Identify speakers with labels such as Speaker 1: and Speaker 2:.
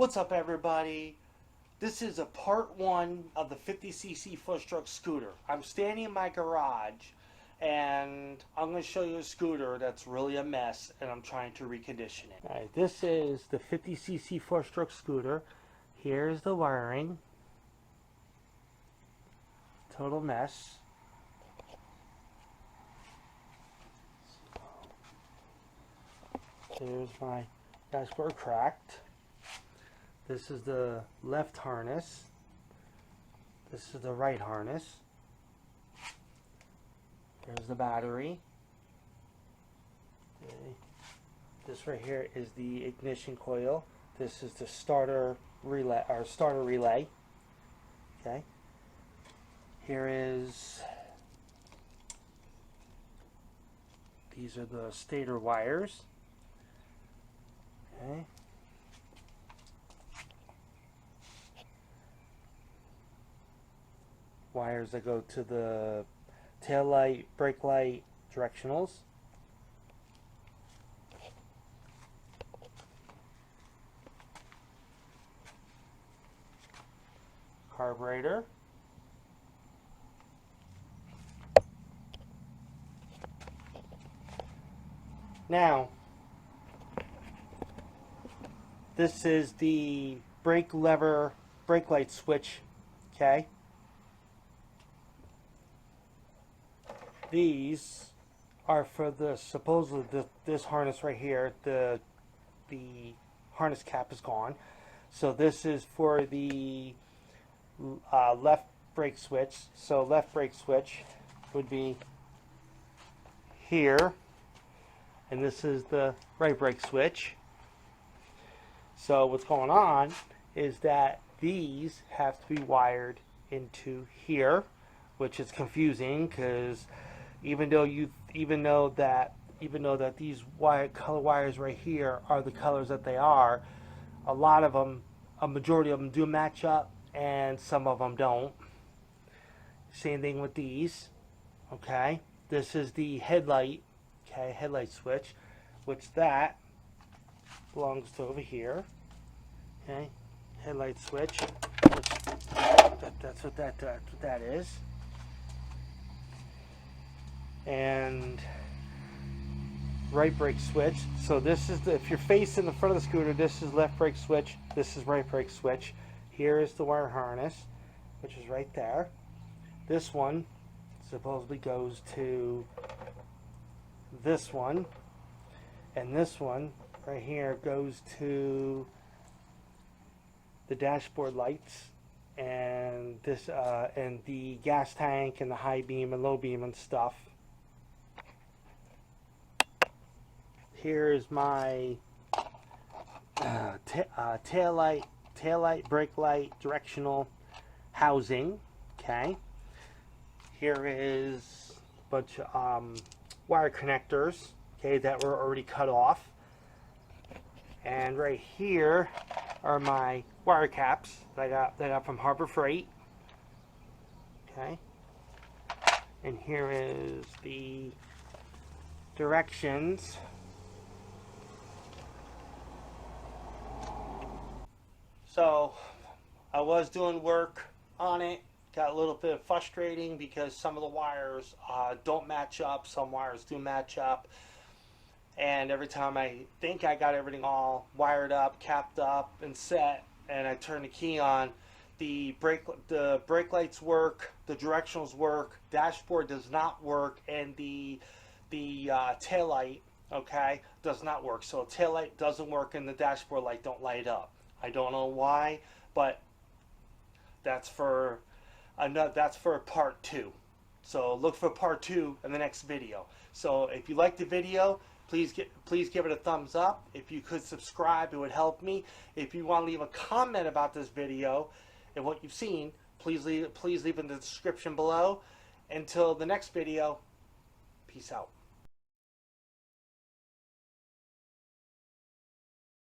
Speaker 1: What's up, everybody? This is a part one of the 50cc foot-stroke scooter. I'm standing in my garage and I'm going to show you a scooter that's really a mess and I'm trying to recondition it. Alright, this is the 50cc four-stroke scooter. Here's the wiring. Total mess. There's my dashboard cracked. This is the left harness. This is the right harness. There's the battery. Okay. This right here is the ignition coil. This is the starter relay. Okay. Here is, these are the stator wires. Okay. Wires that go to the tail light, brake light, directionals. Carburetor. Now, this is the brake lever, brake light switch, okay? These are for the, supposedly this harness right here, the harness cap is gone. So this is for the left brake switch. So left brake switch would be here, and this is the right brake switch. So what's going on is that these have to be wired into here, which is confusing because even though that these color wires right here are the colors that they are, a lot of them, a majority of them do match up, and some of them don't. Same thing with these. Okay, this is the headlight. Okay, headlight switch, which that belongs to over here. Okay, headlight switch. That's what that is. And right brake switch. So this is the, if you're facing the front of the scooter, this is left brake switch, this is right brake switch. Here is the wire harness, which is right there. This one supposedly goes to this one, and this one right here goes to the dashboard lights, and this and the gas tank and the high beam and low beam and stuff. Here's my tail light, brake light, directional housing. Okay. Here is a bunch of wire connectors. Okay, that were already cut off. And right here are my wire caps that I got from Harbor Freight. Okay. And here is the directions. So I was doing work on it. Got a little bit frustrating because some of the wires don't match up. Some wires do match up. And every time I think I got everything all wired up, capped up, and set, and I turn the key on, the brake lights work, the directionals work, dashboard does not work, and the tail light, okay, does not work. So tail light doesn't work and the dashboard light don't light up. I don't know why, but that's for part 2. So look for part 2 in the next video. So if you like the video, please give it a thumbs up. If you could subscribe, it would help me. If you want to leave a comment about this video and what you've seen, please leave in the description below. Until the next video, peace out.